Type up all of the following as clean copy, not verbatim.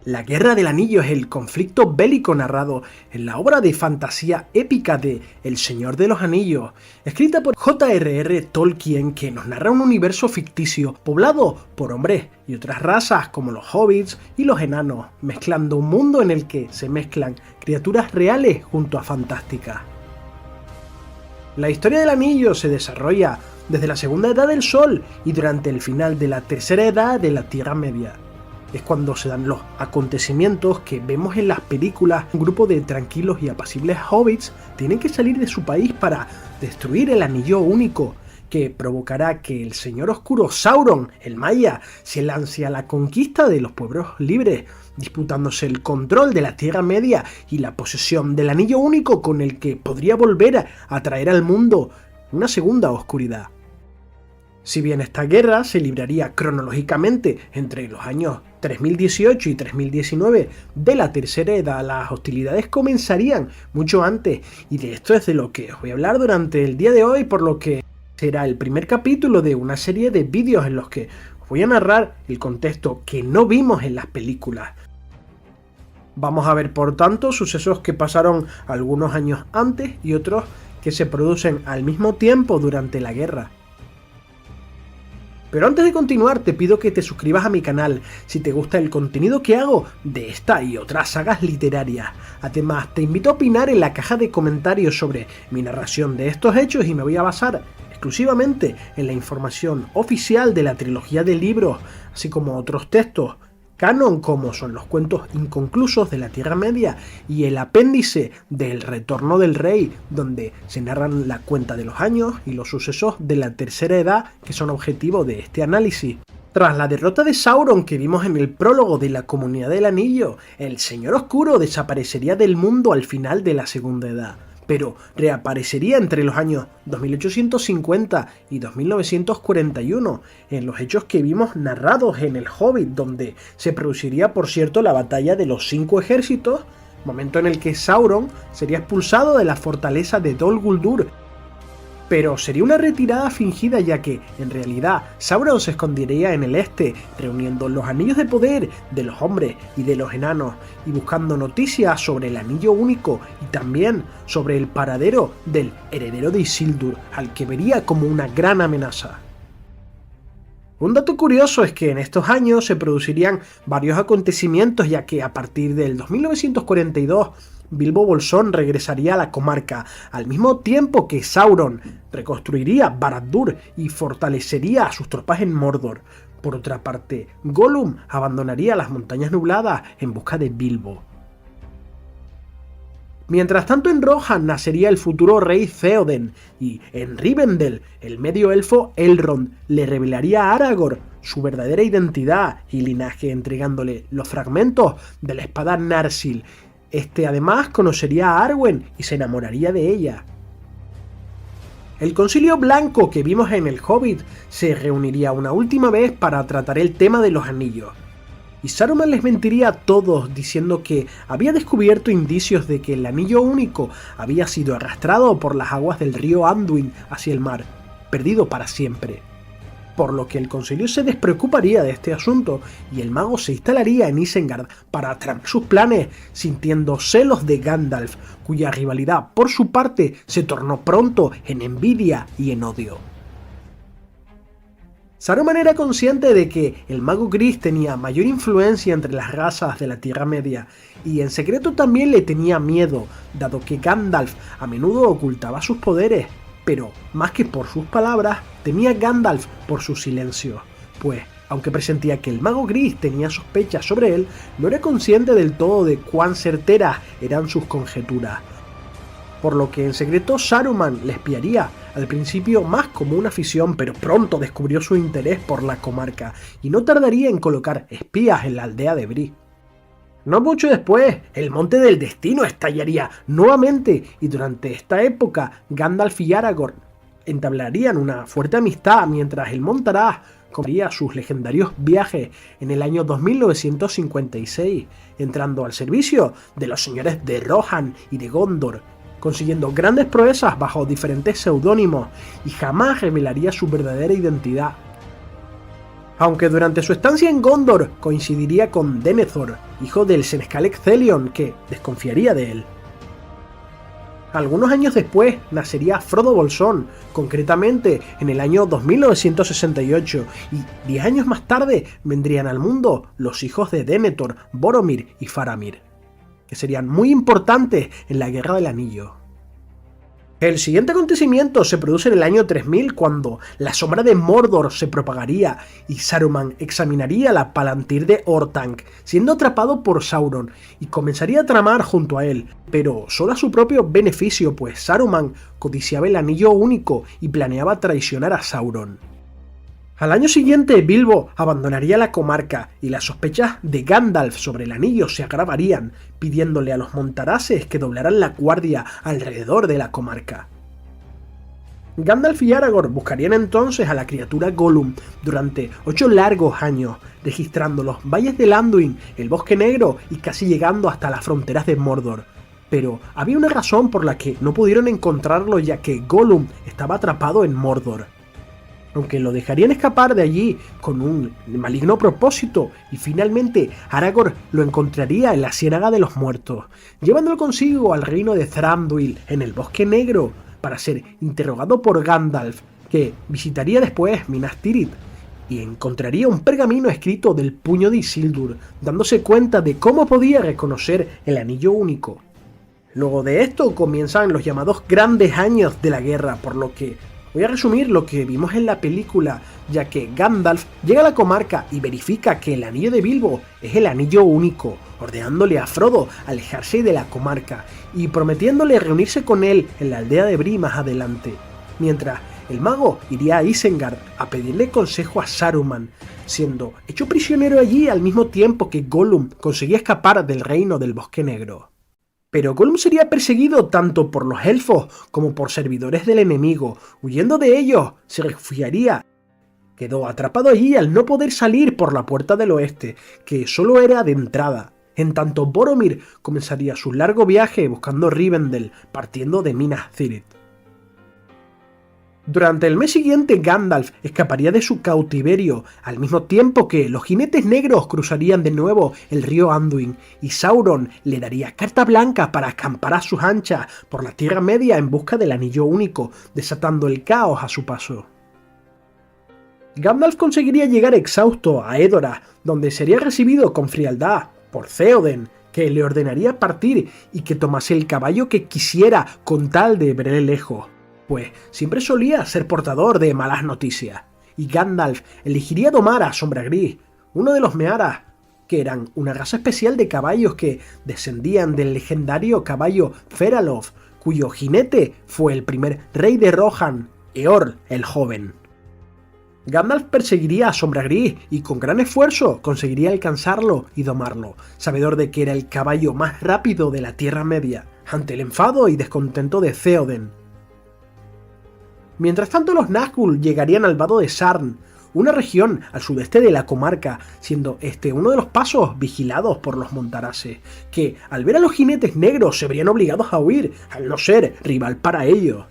La Guerra del Anillo es el conflicto bélico narrado en la obra de fantasía épica de El Señor de los Anillos, escrita por J.R.R. Tolkien, que nos narra un universo ficticio poblado por hombres y otras razas como los hobbits y los enanos, mezclando un mundo en el que se mezclan criaturas reales junto a fantásticas. La historia del anillo se desarrolla desde la Segunda Edad del Sol y durante el final de la Tercera Edad de la Tierra Media. Es cuando se dan los acontecimientos que vemos en las películas. Un grupo de tranquilos y apacibles hobbits tienen que salir de su país para destruir el anillo único, que provocará que el señor oscuro Sauron, el Maya, se lance a la conquista de los pueblos libres, disputándose el control de la Tierra Media y la posesión del anillo único con el que podría volver a traer al mundo una segunda oscuridad. Si bien esta guerra se libraría cronológicamente entre los años 3018 y 3019 de la Tercera Edad, las hostilidades comenzarían mucho antes, y de esto es de lo que os voy a hablar durante el día de hoy, por lo que será el primer capítulo de una serie de vídeos en los que os voy a narrar el contexto que no vimos en las películas. Vamos a ver, por tanto, sucesos que pasaron algunos años antes y otros que se producen al mismo tiempo durante la guerra. Pero antes de continuar, te pido que te suscribas a mi canal si te gusta el contenido que hago de esta y otras sagas literarias. Además, te invito a opinar en la caja de comentarios sobre mi narración de estos hechos, y me voy a basar exclusivamente en la información oficial de la trilogía de libros, así como otros textos canon como son los cuentos inconclusos de la Tierra Media y el apéndice del Retorno del Rey, donde se narran la cuenta de los años y los sucesos de la Tercera Edad que son objetivo de este análisis. Tras la derrota de Sauron que vimos en el prólogo de la Comunidad del Anillo, el Señor Oscuro desaparecería del mundo al final de la Segunda Edad, pero reaparecería entre los años 2850 y 2941, en los hechos que vimos narrados en El Hobbit, donde se produciría, por cierto, la batalla de los 5 ejércitos, momento en el que Sauron sería expulsado de la fortaleza de Dol Guldur. Pero sería una retirada fingida, ya que, en realidad, Sauron se escondería en el este, reuniendo los anillos de poder de los hombres y de los enanos, y buscando noticias sobre el anillo único y también sobre el paradero del heredero de Isildur, al que vería como una gran amenaza. Un dato curioso es que en estos años se producirían varios acontecimientos, ya que a partir del 2942 Bilbo Bolsón regresaría a la comarca, al mismo tiempo que Sauron reconstruiría Barad-dûr y fortalecería a sus tropas en Mordor. Por otra parte, Gollum abandonaría las montañas nubladas en busca de Bilbo. Mientras tanto, en Rohan nacería el futuro rey Theoden, y en Rivendell el medio elfo Elrond le revelaría a Aragorn su verdadera identidad y linaje, entregándole los fragmentos de la espada Narsil. Este además conocería a Arwen y se enamoraría de ella. El Concilio Blanco que vimos en El Hobbit se reuniría una última vez para tratar el tema de los anillos, y Saruman les mentiría a todos diciendo que había descubierto indicios de que el anillo único había sido arrastrado por las aguas del río Anduin hacia el mar, perdido para siempre. Por lo que el concilio se despreocuparía de este asunto y el mago se instalaría en Isengard para tramar sus planes, sintiendo celos de Gandalf, cuya rivalidad por su parte se tornó pronto en envidia y en odio. Saruman era consciente de que el mago gris tenía mayor influencia entre las razas de la Tierra Media, y en secreto también le tenía miedo, dado que Gandalf a menudo ocultaba sus poderes. Pero, más que por sus palabras, temía Gandalf por su silencio, pues, aunque presentía que el mago gris tenía sospechas sobre él, no era consciente del todo de cuán certeras eran sus conjeturas. Por lo que en secreto Saruman le espiaría, al principio más como una afición, pero pronto descubrió su interés por la comarca, y no tardaría en colocar espías en la aldea de Bree. No mucho después, el Monte del Destino estallaría nuevamente, y durante esta época Gandalf y Aragorn entablarían una fuerte amistad, mientras el Montaraz comenzaría sus legendarios viajes en el año 2956, entrando al servicio de los señores de Rohan y de Gondor, consiguiendo grandes proezas bajo diferentes seudónimos, y jamás revelaría su verdadera identidad. Aunque durante su estancia en Gondor coincidiría con Denethor, hijo del senescal Ecthelion, que desconfiaría de él. Algunos años después nacería Frodo Bolsón, concretamente en el año 2968, y 10 años más tarde vendrían al mundo los hijos de Denethor, Boromir y Faramir, que serían muy importantes en la Guerra del Anillo. El siguiente acontecimiento se produce en el año 3000, cuando la sombra de Mordor se propagaría y Saruman examinaría la Palantir de Orthanc, siendo atrapado por Sauron, y comenzaría a tramar junto a él, pero solo a su propio beneficio, pues Saruman codiciaba el Anillo Único y planeaba traicionar a Sauron. Al año siguiente, Bilbo abandonaría la comarca y las sospechas de Gandalf sobre el anillo se agravarían, pidiéndole a los Montaraces que doblaran la guardia alrededor de la comarca. Gandalf y Aragorn buscarían entonces a la criatura Gollum durante 8 largos años, registrando los valles de Anduin, el Bosque Negro y casi llegando hasta las fronteras de Mordor. Pero había una razón por la que no pudieron encontrarlo, ya que Gollum estaba atrapado en Mordor. Aunque lo dejarían escapar de allí con un maligno propósito, y finalmente Aragorn lo encontraría en la Ciénaga de los Muertos, llevándolo consigo al reino de Thranduil en el Bosque Negro para ser interrogado por Gandalf, que visitaría después Minas Tirith y encontraría un pergamino escrito del puño de Isildur, dándose cuenta de cómo podía reconocer el Anillo Único. Luego de esto comienzan los llamados grandes años de la guerra, por lo que voy a resumir lo que vimos en la película, ya que Gandalf llega a la comarca y verifica que el anillo de Bilbo es el Anillo Único, ordenándole a Frodo alejarse de la comarca y prometiéndole reunirse con él en la aldea de Bree más adelante, mientras el mago iría a Isengard a pedirle consejo a Saruman, siendo hecho prisionero allí al mismo tiempo que Gollum conseguía escapar del reino del Bosque Negro. Pero Gollum sería perseguido tanto por los elfos como por servidores del enemigo. Huyendo de ellos, se refugiaría. Quedó atrapado allí al no poder salir por la puerta del oeste, que solo era de entrada. En tanto, Boromir comenzaría su largo viaje buscando Rivendell, partiendo de Minas Tirith. Durante el mes siguiente, Gandalf escaparía de su cautiverio, al mismo tiempo que los jinetes negros cruzarían de nuevo el río Anduin, y Sauron le daría carta blanca para acampar a sus anchas por la Tierra Media en busca del Anillo Único, desatando el caos a su paso. Gandalf conseguiría llegar exhausto a Edoras, donde sería recibido con frialdad por Theoden, que le ordenaría partir y que tomase el caballo que quisiera con tal de verle lejos, pues siempre solía ser portador de malas noticias, y Gandalf elegiría domar a Sombra Gris, uno de los Mearas, que eran una raza especial de caballos que descendían del legendario caballo Feraloth, cuyo jinete fue el primer rey de Rohan, Eorl el Joven. Gandalf perseguiría a Sombra Gris y con gran esfuerzo conseguiría alcanzarlo y domarlo, sabedor de que era el caballo más rápido de la Tierra Media, ante el enfado y descontento de Theoden. Mientras tanto, los Nazgûl llegarían al vado de Sarn, una región al sudeste de la comarca, siendo este uno de los pasos vigilados por los Montaraces, que al ver a los jinetes negros se verían obligados a huir, al no ser rival para ellos.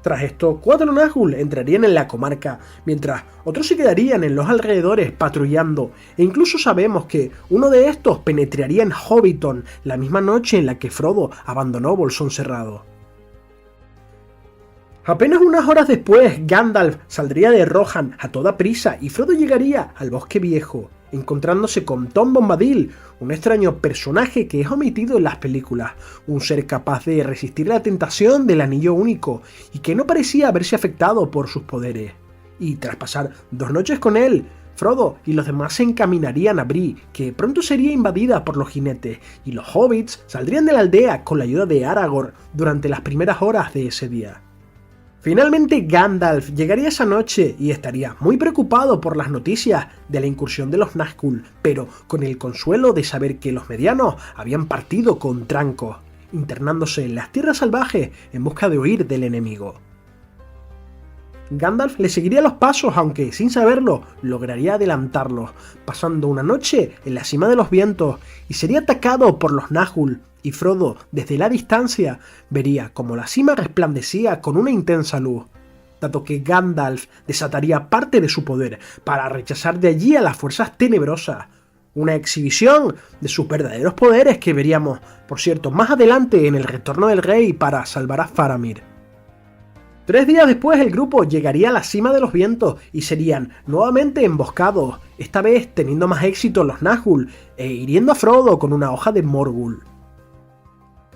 Tras esto, 4 Nazgûl entrarían en la comarca, mientras otros se quedarían en los alrededores patrullando, e incluso sabemos que uno de estos penetraría en Hobbiton la misma noche en la que Frodo abandonó Bolsón Cerrado. Apenas unas horas después, Gandalf saldría de Rohan a toda prisa y Frodo llegaría al Bosque Viejo, encontrándose con Tom Bombadil, un extraño personaje que es omitido en las películas, un ser capaz de resistir la tentación del Anillo Único y que no parecía haberse afectado por sus poderes. Y tras pasar 2 noches con él, Frodo y los demás se encaminarían a Bree, que pronto sería invadida por los jinetes, y los hobbits saldrían de la aldea con la ayuda de Aragorn durante las primeras horas de ese día. Finalmente Gandalf llegaría esa noche y estaría muy preocupado por las noticias de la incursión de los Nazgûl, pero con el consuelo de saber que los medianos habían partido con Trancos, internándose en las tierras salvajes en busca de huir del enemigo. Gandalf le seguiría los pasos, aunque sin saberlo lograría adelantarlos, pasando una noche en la cima de los vientos, y sería atacado por los Nazgûl, y Frodo desde la distancia vería como la cima resplandecía con una intensa luz. dado que Gandalf desataría parte de su poder para rechazar de allí a las fuerzas tenebrosas. Una exhibición de sus verdaderos poderes que veríamos, por cierto, más adelante en el retorno del rey para salvar a Faramir. 3 días después el grupo llegaría a la cima de los vientos y serían nuevamente emboscados, esta vez teniendo más éxito los Nazgûl e hiriendo a Frodo con una hoja de Morgul.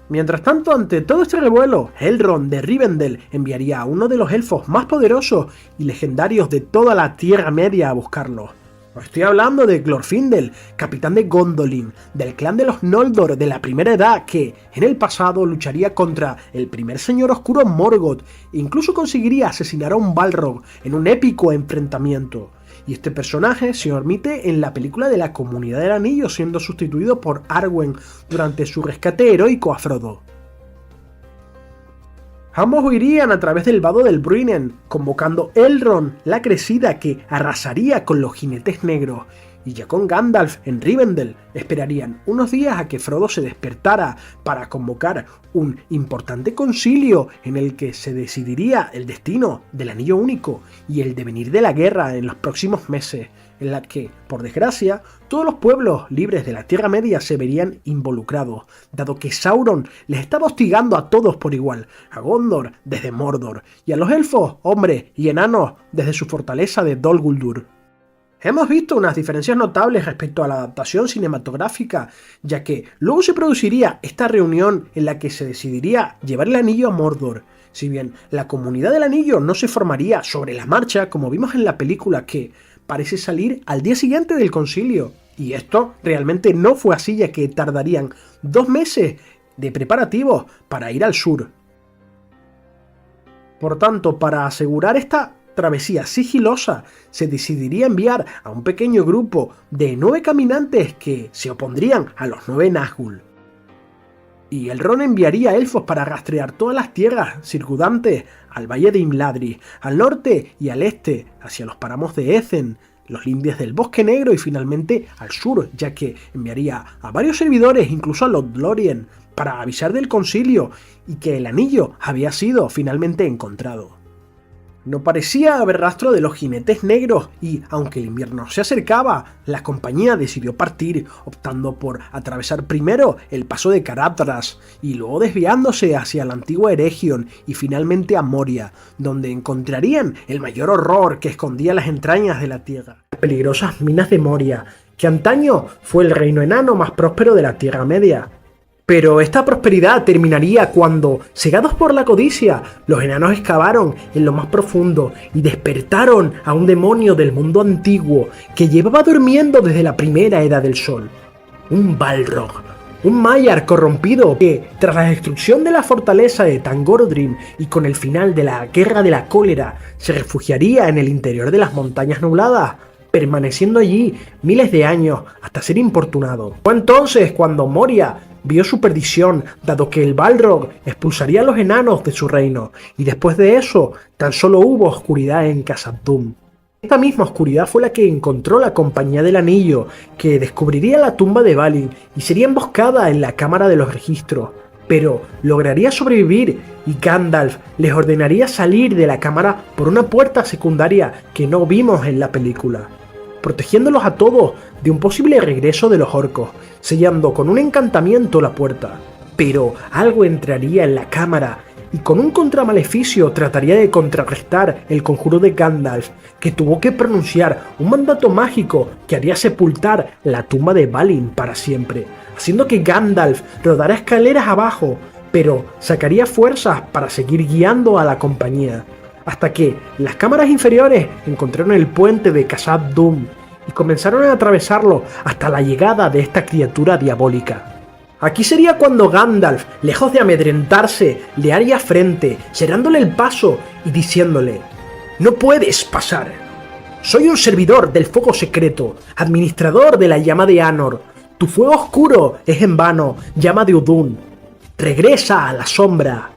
Mientras tanto, ante todo este revuelo, Elrond de Rivendell enviaría a uno de los elfos más poderosos y legendarios de toda la Tierra Media a buscarlo. Os estoy hablando de Glorfindel, capitán de Gondolin, del clan de los Noldor de la Primera Edad, que en el pasado lucharía contra el primer señor oscuro Morgoth e incluso conseguiría asesinar a un Balrog en un épico enfrentamiento. Y este personaje se omite en la película de la Comunidad del Anillo, siendo sustituido por Arwen durante su rescate heroico a Frodo. Ambos huirían a través del vado del Bruinen, convocando Elrond la crecida que arrasaría con los jinetes negros, y ya con Gandalf en Rivendell esperarían unos días a que Frodo se despertara para convocar un importante concilio en el que se decidiría el destino del Anillo Único y el devenir de la guerra en los próximos meses, en la que, por desgracia, todos los pueblos libres de la Tierra Media se verían involucrados, dado que Sauron les estaba hostigando a todos por igual, a Gondor desde Mordor, y a los elfos, hombres y enanos desde su fortaleza de Dol Guldur. Hemos visto unas diferencias notables respecto a la adaptación cinematográfica, ya que luego se produciría esta reunión en la que se decidiría llevar el anillo a Mordor. Si bien la Comunidad del Anillo no se formaría sobre la marcha, como vimos en la película, que parece salir al día siguiente del concilio. Y esto realmente no fue así, ya que tardarían 2 meses de preparativos para ir al sur. Por tanto, para asegurar esta travesía sigilosa, se decidiría enviar a un pequeño grupo de 9 caminantes que se opondrían a los 9 Nazgûl. Y Elrond enviaría elfos para rastrear todas las tierras circundantes al valle de Imladris, al norte y al este, hacia los páramos de Ezen, los lindes del Bosque Negro y finalmente al sur, ya que enviaría a varios servidores, incluso a Lothlórien, para avisar del concilio y que el anillo había sido finalmente encontrado. No parecía haber rastro de los jinetes negros y, aunque el invierno se acercaba, la compañía decidió partir, optando por atravesar primero el paso de Caradhras y luego desviándose hacia la antigua Eregion y finalmente a Moria, donde encontrarían el mayor horror que escondía las entrañas de la tierra. Las peligrosas minas de Moria, que antaño fue el reino enano más próspero de la Tierra Media. Pero esta prosperidad terminaría cuando, cegados por la codicia, los enanos excavaron en lo más profundo y despertaron a un demonio del mundo antiguo que llevaba durmiendo desde la primera Edad del Sol. Un Balrog, un Maiar corrompido que, tras la destrucción de la fortaleza de Thangorodrim y con el final de la Guerra de la Cólera, se refugiaría en el interior de las montañas nubladas, permaneciendo allí miles de años hasta ser importunado. Fue entonces cuando Moria vio su perdición, dado que el Balrog expulsaría a los enanos de su reino, y después de eso tan solo hubo oscuridad en Khazad Dûm. Esta misma oscuridad fue la que encontró la Compañía del Anillo, que descubriría la tumba de Balin y sería emboscada en la Cámara de los Registros, pero lograría sobrevivir y Gandalf les ordenaría salir de la cámara por una puerta secundaria que no vimos en la película, protegiéndolos a todos de un posible regreso de los orcos, sellando con un encantamiento la puerta. Pero algo entraría en la cámara y con un contramaleficio trataría de contrarrestar el conjuro de Gandalf, que tuvo que pronunciar un mandato mágico que haría sepultar la tumba de Balin para siempre, haciendo que Gandalf rodara escaleras abajo, pero sacaría fuerzas para seguir guiando a la compañía, hasta que las cámaras inferiores encontraron el puente de Khazad Dûm y comenzaron a atravesarlo hasta la llegada de esta criatura diabólica. Aquí sería cuando Gandalf, lejos de amedrentarse, le haría frente, cerrándole el paso y diciéndole: «No puedes pasar. Soy un servidor del fuego secreto, administrador de la llama de Anor. Tu fuego oscuro es en vano, llama de Udun. Regresa a la sombra».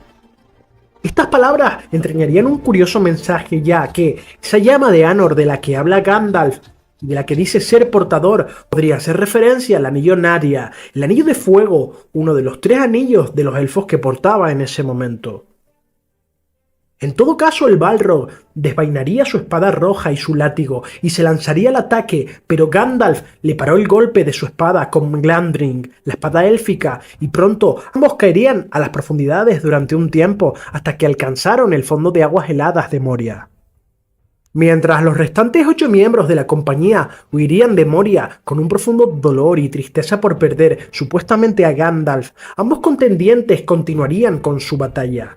Estas palabras entrañarían un curioso mensaje, ya que esa llama de Anor de la que habla Gandalf, de la que dice ser portador, podría hacer referencia al anillo Narya, el anillo de fuego, uno de los 3 anillos de los elfos que portaba en ese momento. En todo caso, el Balrog desvainaría su espada roja y su látigo y se lanzaría al ataque, pero Gandalf le paró el golpe de su espada con Glamdring, la espada élfica, y pronto ambos caerían a las profundidades durante un tiempo hasta que alcanzaron el fondo de aguas heladas de Moria. Mientras los restantes 8 miembros de la compañía huirían de Moria con un profundo dolor y tristeza por perder supuestamente a Gandalf, ambos contendientes continuarían con su batalla.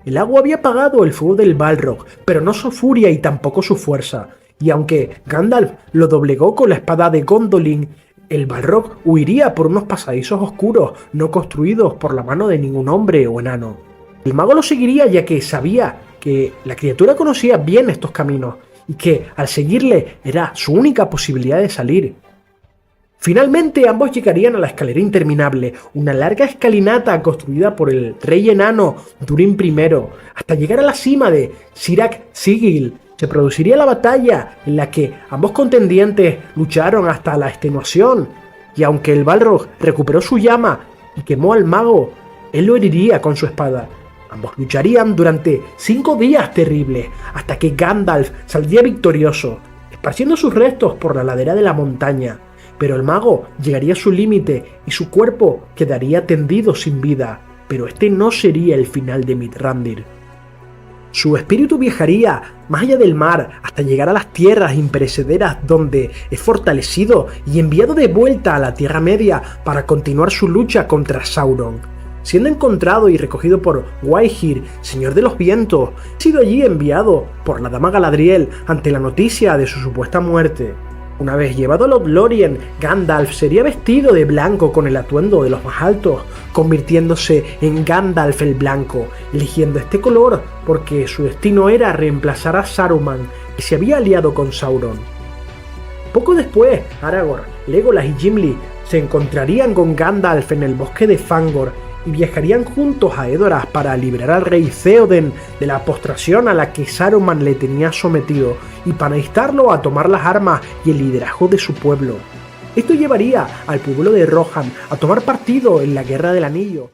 El agua había apagado el fuego del Balrog, pero no su furia y tampoco su fuerza, y aunque Gandalf lo doblegó con la espada de Gondolin, el Balrog huiría por unos pasadizos oscuros no construidos por la mano de ningún hombre o enano. El mago lo seguiría ya que sabía que la criatura conocía bien estos caminos y que al seguirle era su única posibilidad de salir. Finalmente ambos llegarían a la escalera interminable, una larga escalinata construida por el rey enano Durin I, hasta llegar a la cima de Sirak Sigil. Se produciría la batalla en la que ambos contendientes lucharon hasta la extenuación, y aunque el Balrog recuperó su llama y quemó al mago, él lo heriría con su espada. Ambos lucharían durante 5 días terribles, hasta que Gandalf saldría victorioso, esparciendo sus restos por la ladera de la montaña. Pero el mago llegaría a su límite y su cuerpo quedaría tendido sin vida, pero este no sería el final de Mithrandir. Su espíritu viajaría más allá del mar hasta llegar a las tierras imperecederas donde es fortalecido y enviado de vuelta a la Tierra Media para continuar su lucha contra Sauron. Siendo encontrado y recogido por Waihir, señor de los vientos, ha sido allí enviado por la dama Galadriel ante la noticia de su supuesta muerte. Una vez llevado a Lothlórien, Gandalf sería vestido de blanco con el atuendo de los más altos, convirtiéndose en Gandalf el Blanco, eligiendo este color porque su destino era reemplazar a Saruman, que se había aliado con Sauron. Poco después, Aragorn, Legolas y Gimli se encontrarían con Gandalf en el bosque de Fangor y viajarían juntos a Edoras para liberar al rey Theoden de la postración a la que Saruman le tenía sometido y para instarlo a tomar las armas y el liderazgo de su pueblo. Esto llevaría al pueblo de Rohan a tomar partido en la Guerra del Anillo.